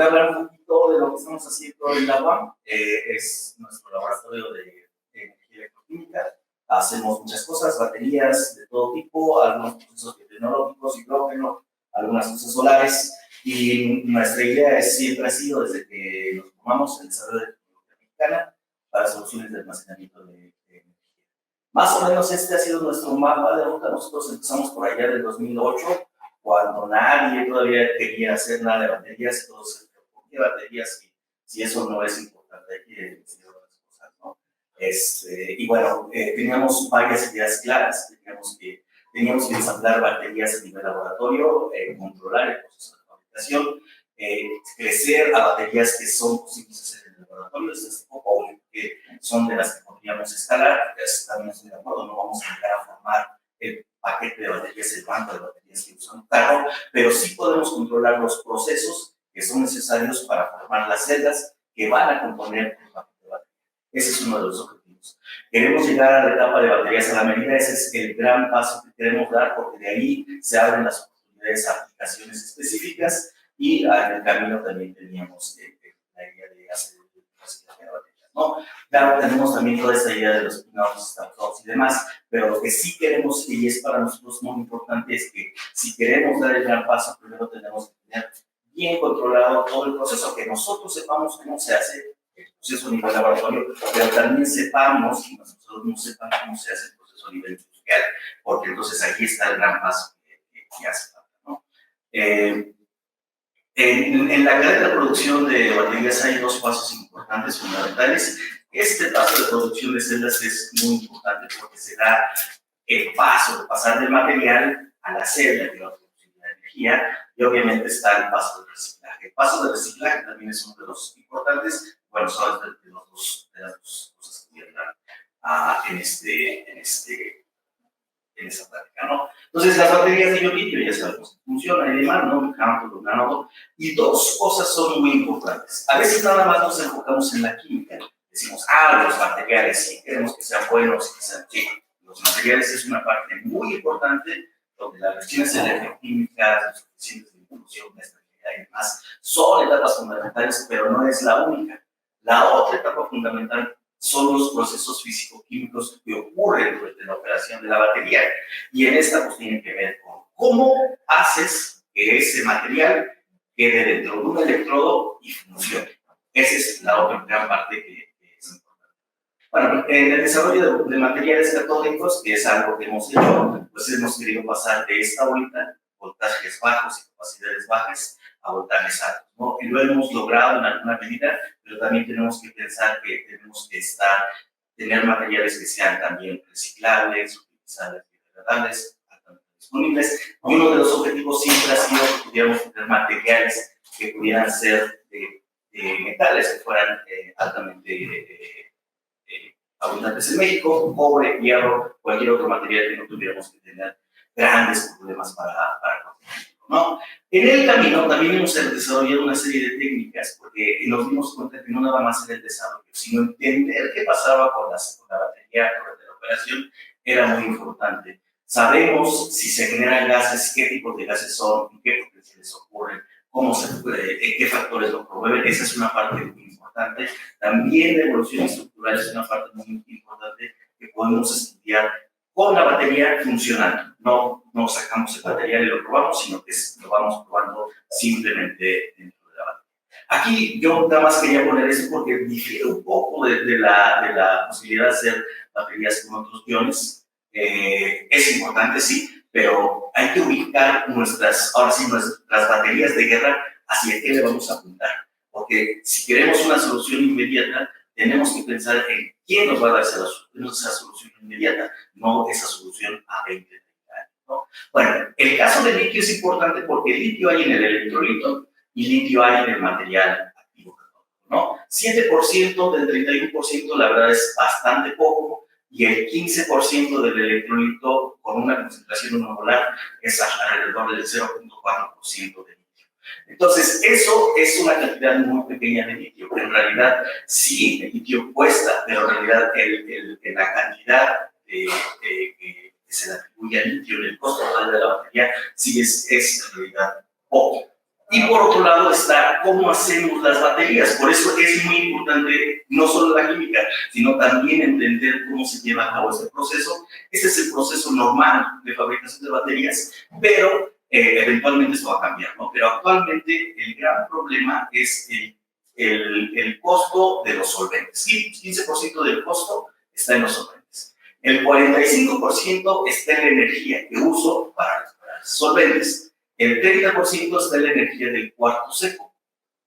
voy a hablar un poquito de lo que estamos haciendo en la UAM. Es nuestro laboratorio de energía electroquímica. Hacemos muchas cosas, baterías de todo tipo, algunos procesos biotecnológicos, hidrógeno, algunas cosas solares. Y nuestra idea siempre ha sido, desde que nos formamos, el desarrollo de tecnología mexicana para soluciones de almacenamiento de energía. Más o menos este ha sido nuestro mapa de ruta. Nosotros empezamos por allá del 2008, cuando nadie todavía quería hacer nada de baterías. Todos se preocupan, ¿por qué baterías si eso no es importante? Hay que decir otras cosas, ¿no? Y bueno, teníamos varias ideas claras. Teníamos que ensamblar baterías a nivel laboratorio, controlar el proceso de fabricación, crecer a baterías que son posibles hacer en el laboratorio. Esto es poco obvio, que son de las que podríamos escalar. También estoy de acuerdo, no vamos a llegar a formar el paquete de baterías, el banco de baterías que usan un carro, pero sí podemos controlar los procesos que son necesarios para formar las celdas que van a componer el paquete de baterías. Ese es uno de los objetivos. Queremos llegar a la etapa de baterías a la medida. Ese es el gran paso que queremos dar, porque de ahí se abren las oportunidades a aplicaciones específicas, y en el camino también teníamos la idea de hacer reciclaje de baterías, ¿no? Claro, tenemos también toda esta idea de los spin-offs, startups y demás, pero lo que sí queremos, y es para nosotros muy importante, es que si queremos dar el gran paso, primero tenemos que tener bien controlado todo el proceso, que nosotros sepamos cómo se hace el proceso a nivel laboratorio, pero también sepamos, y nosotros no sepan cómo se hace el proceso a nivel industrial, porque entonces aquí está el gran paso que hace falta, ¿no? En la cadena de producción de baterías hay dos pasos importantes, fundamentales. Este paso de producción de celdas es muy importante porque se da el paso de pasar del material a la celda, que es la producción de energía, y obviamente está el paso de reciclaje. El paso de reciclaje también es uno de los importantes. Bueno, son de las dos cosas que entran en esa práctica, ¿no? Entonces, las baterías de iodo-litio ya sabemos que funcionan y demás, ¿no? Cátodo, ánodo. Y dos cosas son muy importantes. A veces nada más nos enfocamos en la química. Decimos, los materiales, sí, queremos que sean buenos, que sean chicos. Los materiales es una parte muy importante, donde las reacciones electroquímicas, los coeficientes de inclusión, la estabilidad y demás son etapas fundamentales, pero no es la única. La otra etapa fundamental son los procesos físico-químicos que ocurren durante la operación de la batería. Y en esta pues tiene que ver con cómo haces que ese material quede dentro de un electrodo y funcione. Esa es la otra gran parte que es importante. Bueno, en el desarrollo de materiales catódicos, que es algo que hemos hecho, pues hemos querido pasar de esta vuelta, voltajes bajos y capacidades bajas, a voltajes altos, ¿no? Y lo hemos logrado en alguna medida, pero también tenemos que pensar que tenemos que tener materiales que sean también reciclables, utilizables, biodegradables, altamente disponibles. Y uno de los objetivos siempre ha sido que pudiéramos tener materiales que pudieran ser de metales que fueran altamente abundantes en México: cobre, hierro, cualquier otro material que no tuviéramos que tener grandes problemas para conseguirlo, ¿no? En el camino también hemos desarrollado una serie de técnicas, porque nos dimos cuenta que no nada más era el desarrollo, sino entender qué pasaba con la batería durante la operación era muy importante. Sabemos si se generan gases, qué tipos de gases son, qué potenciales ocurren, qué factores lo promueven. Esa es una parte muy importante. También la evolución estructural es una parte muy importante que podemos estudiar con la batería funcionando. No sacamos el material y lo probamos, sino que lo vamos probando simplemente dentro de la batería. Aquí yo nada más quería poner eso porque difiere un poco de la posibilidad de hacer baterías con otros iones. Es importante, sí, pero hay que ubicar nuestras baterías de guerra hacia qué le vamos a apuntar. Porque si queremos una solución inmediata, tenemos que pensar en quién nos va a dar esa solución inmediata, no esa solución a 20 años, ¿no? Bueno, el caso del litio es importante porque litio hay en el electrolito y litio hay en el material activo, ¿no? 7% del 31%, la verdad, es bastante poco, y el 15% del electrolito con una concentración molar es alrededor del 0.4% de litio. Entonces, eso es una cantidad muy pequeña de litio. En realidad, sí, el litio cuesta, pero en realidad la cantidad que se le atribuye al litio en el costo total de la batería sí es en realidad poco. Y por otro lado está cómo hacemos las baterías. Por eso es muy importante no solo la química, sino también entender cómo se lleva a cabo este proceso. Este es el proceso normal de fabricación de baterías, pero eventualmente esto va a cambiar, ¿no? Pero actualmente el gran problema es el costo de los solventes. 15% del costo está en los solventes. El 45% está en la energía que uso para los solventes. El 30% está en la energía del cuarto seco,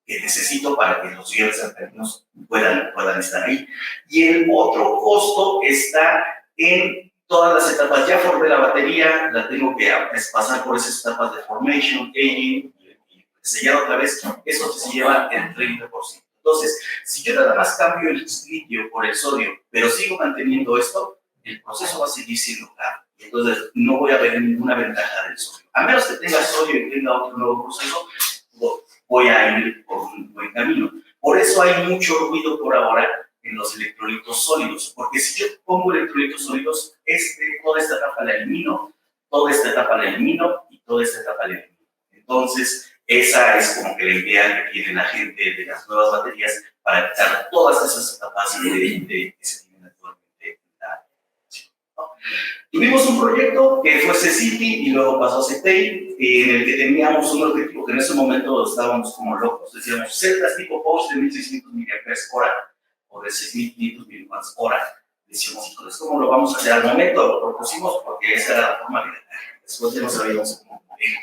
que necesito para que los iones alcalinos puedan estar ahí. Y el otro costo está en todas las etapas. Ya formé la batería, la tengo que pasar por esas etapas de formation, aging y sellar otra vez. Eso se lleva el 30%. Entonces, si yo nada más cambio el litio por el sodio, pero sigo manteniendo esto, el proceso va a seguir siendo caro. Entonces, no voy a ver ninguna ventaja del sodio. A menos que tenga sodio y tenga otro nuevo proceso, voy a ir por un buen camino. Por eso hay mucho ruido por ahora en los electrolitos sólidos, porque si yo pongo electrolitos sólidos, toda esta etapa la elimino, toda esta etapa la elimino y toda esta etapa la elimino. Entonces, esa es como que la idea que tiene la gente de las nuevas baterías para quitar todas esas etapas que se tienen actualmente en la aplicación, ¿no? Tuvimos un proyecto que fue C-City y luego pasó a CETEI, en el que teníamos un objetivo que en ese momento estábamos como locos. Decíamos, celdas tipo Porsche de 1600 mAh o de 6500 mAh. Decíamos, entonces, ¿cómo lo vamos a hacer? Al momento lo propusimos porque esa era la forma de ganar. Después ya no sabíamos cómo morir.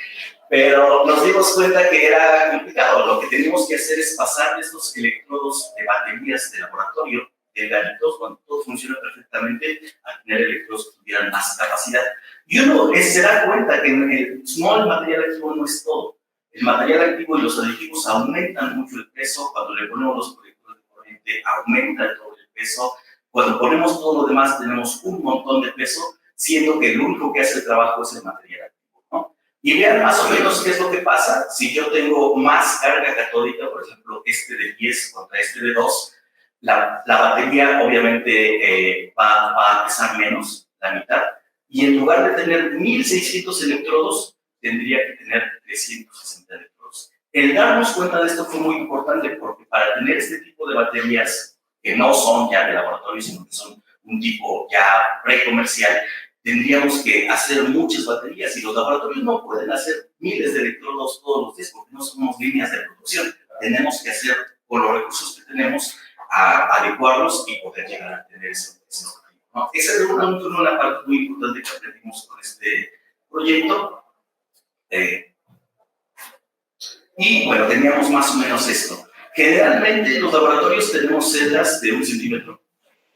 Pero nos dimos cuenta que era complicado. Lo que teníamos que hacer es pasar estos electrodos de baterías de laboratorio delgaditos, cuando todo funciona perfectamente, a tener electrodos que tuvieran más capacidad. Y uno se da cuenta que el material activo no es todo. El material activo y los aditivos aumentan mucho el peso. Cuando le ponemos los colectores de corriente, aumenta todo el peso. Cuando ponemos todo lo demás, tenemos un montón de peso, siendo que el único que hace el trabajo es el material activo, ¿no? Y vean más o menos qué es lo que pasa. Si yo tengo más carga catódica, por ejemplo, este de 10 contra este de 2, la batería obviamente va a pesar menos, la mitad, y en lugar de tener 1600 electrodos, tendría que tener 360 electrodos. El darnos cuenta de esto fue muy importante porque para tener este tipo de baterías, que no son ya de laboratorio, sino que son un tipo ya precomercial, tendríamos que hacer muchas baterías y los laboratorios no pueden hacer miles de electrodos todos los días porque no somos líneas de producción. Tenemos que hacer con los recursos que tenemos a adecuarlos y poder llegar a tener ese objetivo, ¿no? Esa es una parte muy importante que aprendimos con este proyecto. Y bueno, teníamos más o menos esto. Generalmente los laboratorios tenemos celdas de 1 centímetro,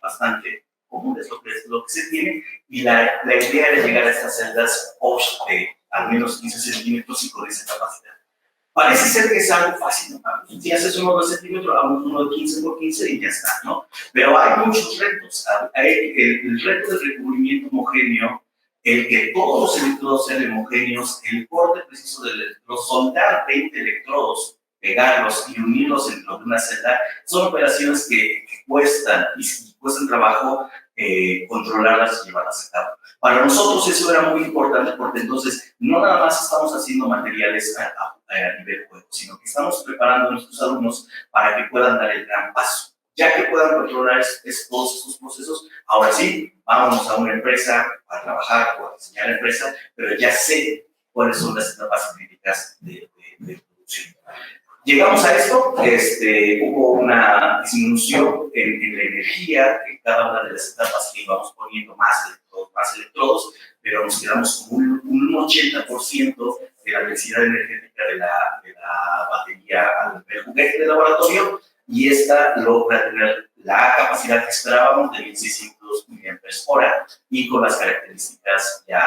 bastante común, es lo que se tiene, y la idea era llegar a estas celdas Porsche de al menos 15 centímetros y con esa capacidad. Parece ser que es algo fácil, ¿no? Si haces uno de 2 centímetros, hagamos uno de 15 por 15 y ya está, ¿no? Pero hay muchos retos. El reto del recubrimiento homogéneo, el que todos los electrodos sean homogéneos, el corte preciso del electrodo, soldar 20 electrodos, pegarlos y unirlos dentro de una celda, son operaciones que cuestan y cuestan trabajo controlarlas y llevarlas a cabo. Para nosotros eso era muy importante porque entonces no nada más estamos haciendo materiales a nivel juego, sino que estamos preparando a nuestros alumnos para que puedan dar el gran paso. Ya que puedan controlar todos estos procesos, ahora sí, vámonos a una empresa a trabajar o a diseñar la empresa, pero ya sé cuáles son las etapas críticas de producción. Llegamos a esto, hubo una disminución en la energía en cada una de las etapas que íbamos poniendo más electrodos, pero nos quedamos con un 80% de la densidad energética de la batería al juguete de laboratorio, y esta logra tener la capacidad que esperábamos de 1600 mAh y con las características ya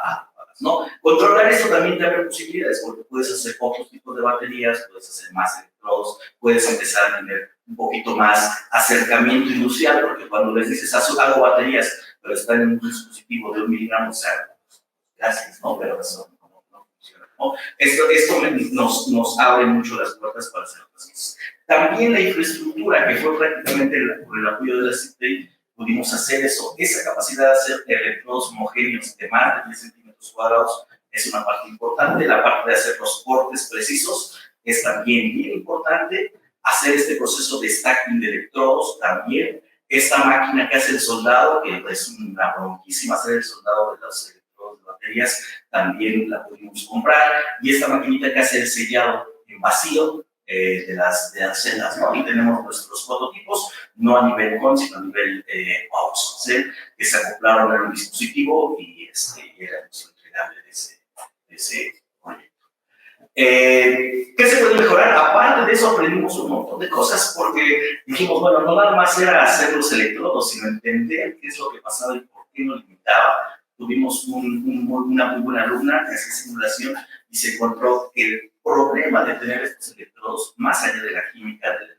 adecuadas, ¿no? Controlar esto también te abre posibilidades porque puedes hacer otros tipos de baterías, puedes hacer más electrodos, puedes empezar a tener un poquito más acercamiento industrial, porque cuando les dices hago baterías, pero están en un dispositivo de 1 miligramo, o sea, gracias, ¿no? Pero eso no funciona, ¿no? Esto nos abre mucho las puertas para hacer otras cosas. También la infraestructura, que fue prácticamente por el apoyo de la CITEI, pudimos hacer eso. Esa capacidad de hacer electrodos homogéneos de más de 10 centímetros cuadrados es una parte importante. La parte de hacer los cortes precisos es también bien importante. Hacer este proceso de stacking de electrodos también. Esta máquina que hace el soldado, que es una bronquísima hacer el soldado de los electrodos de baterías, también la pudimos comprar. Y esta maquinita que hace el sellado en vacío de las celdas, ¿no? Y tenemos nuestros prototipos, no a nivel con, sino a nivel POS, ¿sí? Que se acoplaron a un dispositivo y era nuestro entregable de ese proyecto. ¿Qué se puede mejorar? Aparte de eso, aprendimos un montón de cosas porque dijimos, bueno, no nada más era hacer los electrodos, sino entender qué es lo que pasaba y por qué nos limitaba. Tuvimos una muy buena alumna que hacía simulación y se encontró que el problema de tener estos electrodos, más allá de la química de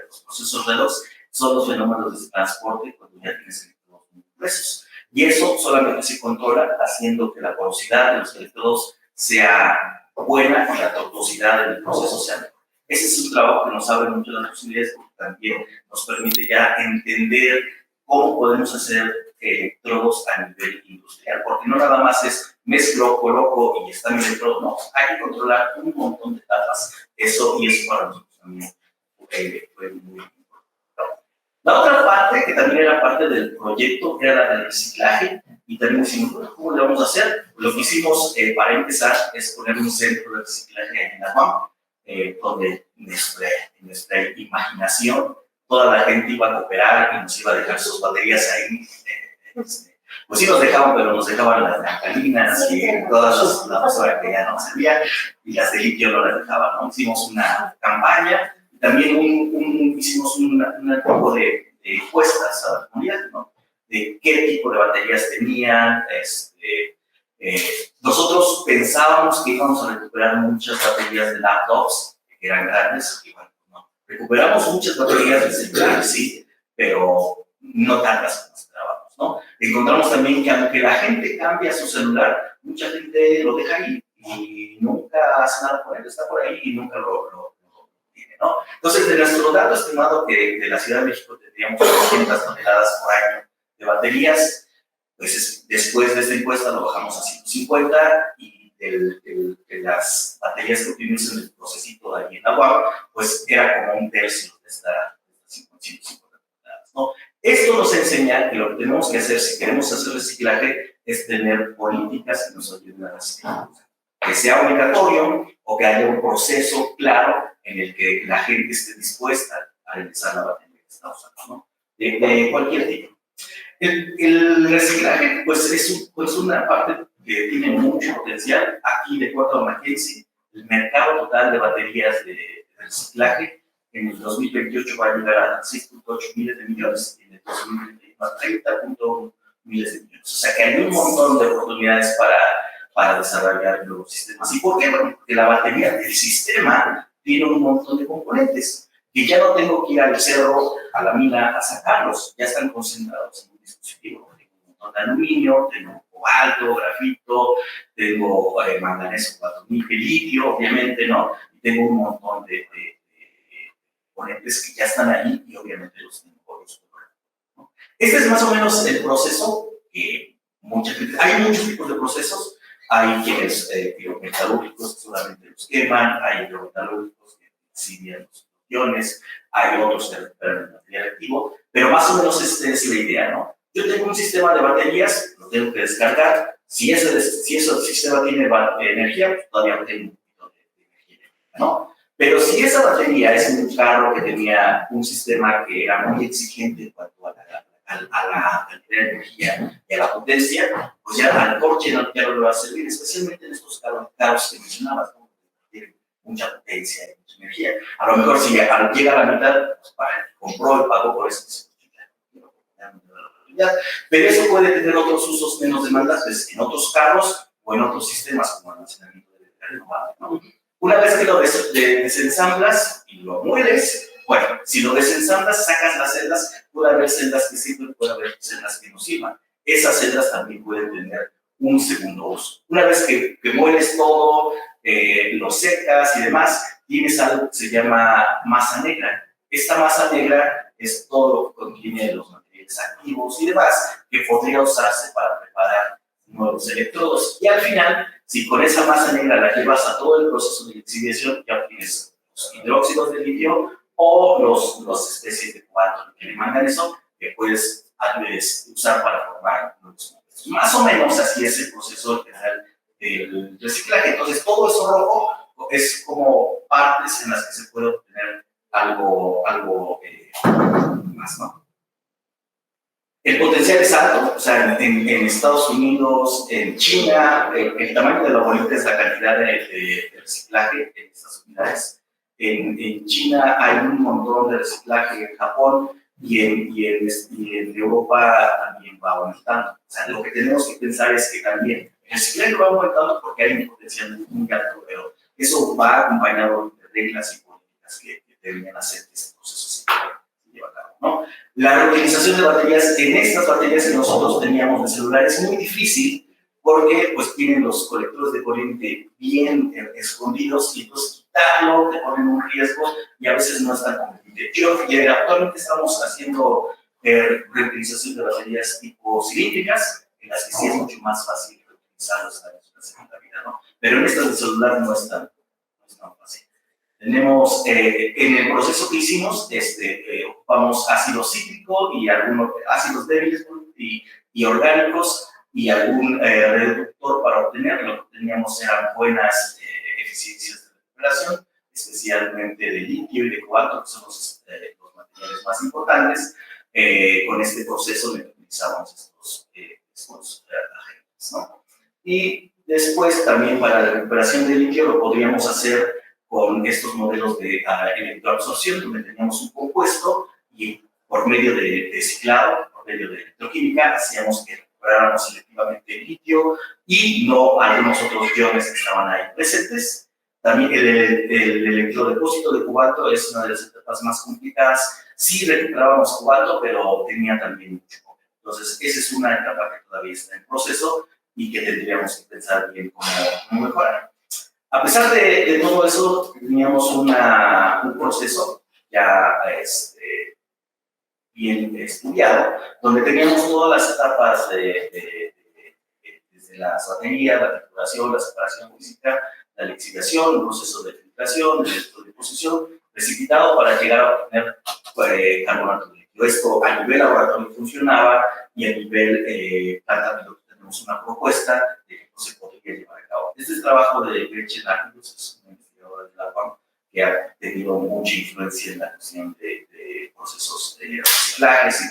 los procesos redox, son los fenómenos de transporte cuando ya tienes electrodos muy gruesos. Y eso solamente se controla haciendo que la porosidad de los electrodos sea buena y la tortuosidad del proceso sea mejor. Ese es un trabajo que nos abre mucho las posibilidades porque también nos permite ya entender cómo podemos hacer electrodos a nivel industrial, porque no nada más es mezclo, coloco y está mi electrodo, no, hay que controlar un montón de etapas, eso para nosotros también fue muy importante. La otra parte, que también era parte del proyecto, era la del reciclaje, y también decimos, ¿cómo le vamos a hacer? Lo que hicimos para empezar es poner un centro de reciclaje en la UAM, donde nuestra imaginación, toda la gente iba a cooperar y nos iba a dejar sus baterías ahí. Pues sí nos dejaban, pero nos dejaban las alcalinas y todas las cosas que ya no servían, y las de litio no las dejaban, ¿no? Hicimos una campaña, y también hicimos un tipo de encuestas a la comunidad, ¿no? De qué tipo de baterías tenían. Nosotros pensábamos que íbamos a recuperar muchas baterías de laptops, que eran grandes, y bueno, no. Recuperamos muchas baterías de celular, sí, pero no tantas como esperábamos, ¿no? Encontramos también que aunque la gente cambia su celular, mucha gente lo deja ahí y nunca hace nada por él, está por ahí y nunca lo tiene, ¿no? Entonces, de nuestro dato estimado que de la Ciudad de México tendríamos 200 toneladas por año de baterías, pues después de esta encuesta lo bajamos a 150, y de las baterías que obtuvimos en el procesito de ahí en la UAM, pues era como un tercio de estas 150 toneladas, ¿no? Esto nos enseña que lo que tenemos que hacer si queremos hacer reciclaje es tener políticas que nos ayuden a reciclar, que sea obligatorio o que haya un proceso claro en el que la gente esté dispuesta a realizar la batería que está usando, ¿no? De cualquier tipo. El reciclaje, pues es una parte que tiene mucho potencial. Aquí, de acuerdo a McKinsey, el mercado total de baterías de reciclaje en el 2028 va a llegar a 6.8 miles de millones y en el 2031 a 30.1 miles de millones. O sea que hay un montón de oportunidades para desarrollar nuevos sistemas. ¿Y por qué? Bueno, porque la batería, el sistema, tiene un montón de componentes que ya no tengo que ir al cerro, a la mina, a sacarlos. Ya están concentrados en un dispositivo. Tengo un montón de aluminio, tengo cobalto, grafito, tengo manganeso 4000, litio, obviamente, ¿no? Y tengo un montón de componentes que ya están ahí y obviamente los tengo por los programas, ¿no? Este es más o menos el proceso que hay muchos tipos de procesos. Hay quienes hidrometalúrgicos que solamente los queman, hay hidrometalúrgicos que exhiben los iones, hay otros que recuperan el material activo, pero más o menos esta es la idea, ¿no? Yo tengo un sistema de baterías, lo tengo que descargar. Si ese sistema tiene energía, pues todavía tengo un poquito de energía, ¿no? Pero si esa batería es un carro que tenía un sistema que era muy exigente en cuanto a la cantidad de energía y a la potencia, pues ya al coche ya no le va a servir, especialmente en estos carros que mencionabas, ¿no? Que tienen mucha potencia y mucha energía. A lo mejor si llega a la mitad, pues compró y pagó por eso. Pero eso puede tener otros usos menos demandantes en otros carros o en otros sistemas como almacenamiento de energía renovable, ¿no? Una vez que lo desensamblas y lo mueles, bueno, si lo desensamblas, sacas las celdas, puede haber celdas que sirven, puede haber celdas que no sirvan. Esas celdas también pueden tener un segundo uso. Una vez que mueles todo, lo secas y demás, tienes algo que se llama masa negra. Esta masa negra es todo lo que contiene los materiales activos y demás que podría usarse para preparar nuevos electrodos. Y al final, si con esa masa negra la llevas a todo el proceso de lixiviación, ya obtienes los hidróxidos de litio o las especies de cobalto, níquel y manganeso, que puedes usar para formar los compuestos. Más o menos así es el proceso general del reciclaje. Entonces, todo eso rojo es como partes en las que se puede obtener algo más, ¿no? El potencial es alto, o sea, en Estados Unidos, en China, el tamaño de la bolita es la cantidad de reciclaje en estas unidades. En China hay un montón de reciclaje, en Japón y en Europa también va aumentando. O sea, lo que tenemos que pensar es que también el reciclaje va aumentando porque hay un potencial muy alto, pero eso va acompañado de reglas y políticas que deberían hacer que ese proceso se lleve a cabo, ¿no? La reutilización de baterías, en estas baterías que nosotros teníamos de celular es muy difícil porque pues tienen los colectores de corriente bien escondidos y entonces quitarlo te ponen un riesgo y a veces no es tan conveniente. Actualmente estamos haciendo reutilización de baterías tipo cilíndricas, en las que sí es mucho más fácil reutilizarlas en la segunda vida, ¿no? Pero en estas de celular no es tan fácil. Tenemos, en el proceso que hicimos, ocupamos ácido cítrico y algunos ácidos débiles y orgánicos y algún reductor para obtener. Lo que obteníamos eran buenas eficiencias de recuperación, especialmente de litio y de cobalto, que son los materiales más importantes. Con este proceso utilizamos estos agentes, ¿no? Y después también para la recuperación de litio lo podríamos hacer con estos modelos de electroabsorción, donde teníamos un compuesto y por medio de ciclado, por medio de electroquímica, hacíamos que recuperáramos selectivamente el litio y no algunos otros iones que estaban ahí presentes. También el electrodepósito de cobalto es una de las etapas más complicadas. Sí recuperábamos cobalto, pero tenía también mucho cobre. Entonces, esa es una etapa que todavía está en proceso y que tendríamos que pensar bien cómo mejorar. A pesar de todo eso, teníamos un proceso ya bien estudiado, donde teníamos todas las etapas desde las baterías, la trituración, la separación física, la lixiviación, un proceso de filtración, de electrodeposición, precipitado para llegar a obtener carbonato de litio. Esto a nivel laboratorio funcionaba y a nivel planta tenemos una propuesta de que no se podría llevar a cabo. Este es el trabajo de Gretchen Ahrens, es una investigadora de la UAM, que ha tenido mucha influencia en la cuestión de procesos de reciclajes y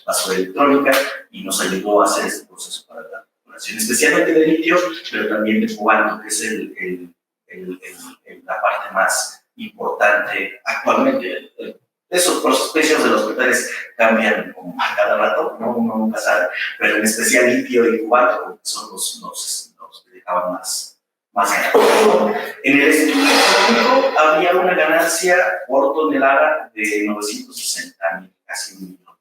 vasoelectrónica y nos ayudó a hacer este proceso para la recuperación, especialmente de litio, pero también de cobalto, que es la parte más importante actualmente. Los precios de los metales cambian como a cada rato, ¿no? Uno nunca sabe, pero en especial litio y cobalto son los que dejaban más ganancias. En el estudio económico había una ganancia por tonelada de 960,000, casi 1,000,000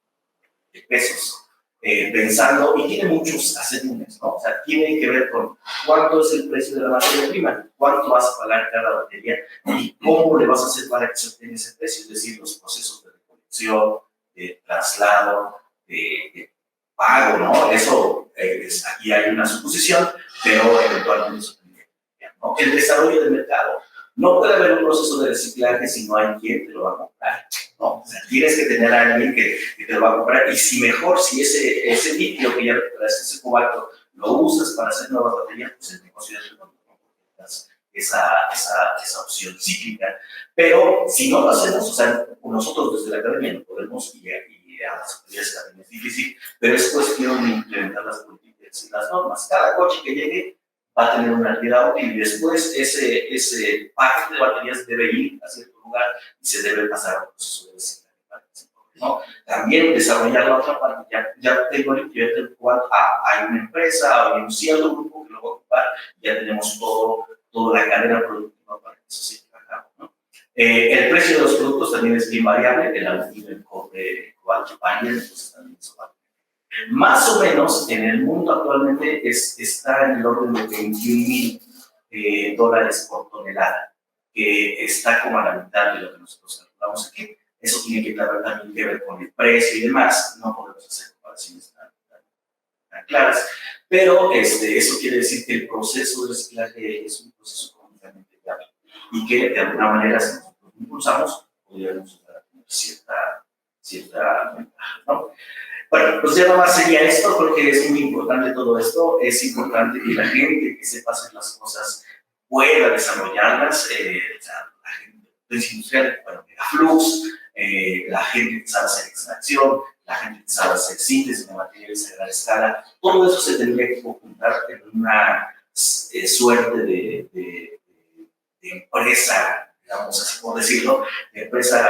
de pesos. Pensando, y tiene muchos asegúnes, ¿no? O sea, tiene que ver con cuánto es el precio de la materia prima, cuánto vas a pagar cada batería y cómo le vas a hacer para que se obtenga ese precio, es decir, los procesos de recolección, de traslado, de pago, ¿no? Eso, aquí hay una suposición, pero eventualmente eso tendría que cambiar, ¿no? El desarrollo del mercado. No puede haber un proceso de reciclaje si no hay quien te lo va a comprar, ¿no? O sea, tienes que tener a alguien que te lo va a comprar y si ese litio que ya recuperaste, ese cobalto, lo usas para hacer nuevas baterías, pues el negocio es redondo, ¿no? Esa opción cíclica. Pero si no lo hacemos, o sea, nosotros desde la academia no podemos y a las autoridades también es difícil, pero es cuestión de implementar las políticas y las normas. Cada coche que llegue va a tener una realidad útil y después ese paquete de baterías debe ir a cierto lugar y se debe pasar a un proceso de reciclaje, ¿no? También desarrollar la otra parte, ya tengo el cual hay una empresa, hay un cierto grupo que lo va a ocupar, ya tenemos toda la cadena productiva para que eso se lleve a cabo, ¿no? El precio de los productos también es bien variable, el aluminio, el cobre, el cobalto varían, entonces también eso va. Más o menos en el mundo actualmente está en el orden de $21,000 por tonelada, que está como a la mitad de lo que nosotros calculamos aquí. Eso tiene que también que ver con el precio y demás, no podemos hacer comparaciones tan claras. Pero eso quiere decir que el proceso de reciclaje es un proceso completamente viable y que de alguna manera, si nosotros lo impulsamos, podríamos llegar a tener cierta ventaja, ¿no? Bueno, pues ya nomás sería esto, creo que es muy importante todo esto, es importante que la gente que sepa hacer las cosas pueda desarrollarlas, o sea, la gente industrial, bueno, Megaflux, la gente que sabe hacer extracción, la gente que sabe hacer síntesis de materiales a gran escala, todo eso se tendría que conjuntar en una suerte de empresa, digamos así por decirlo, de empresa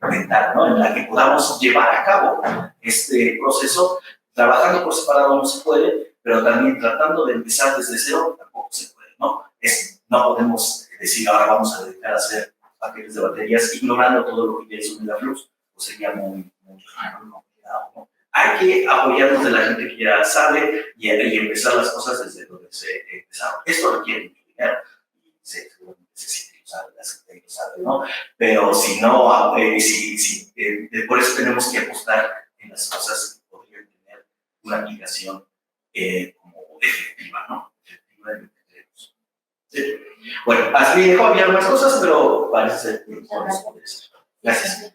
mental, ¿no? En la que podamos llevar a cabo este proceso. Trabajando por separado no se puede, pero también tratando de empezar desde cero tampoco se puede, ¿no? No podemos decir ahora vamos a dedicar a hacer paquetes de baterías ignorando todo lo que ya hizo Megaflux, pues sería muy complicado, ¿no? Hay que apoyarnos de la gente que ya sabe y empezar las cosas desde donde se empezaron. Esto requiere mucho dinero y seguramente se sabe, la gente lo sabe, ¿no? Pero si no, por eso tenemos que apostar en las cosas que podrían tener una aplicación como efectiva, ¿no? Efectiva en lo que queremos. ¿Sí? Bueno, así había más cosas, pero parece ser que podemos poder. Gracias.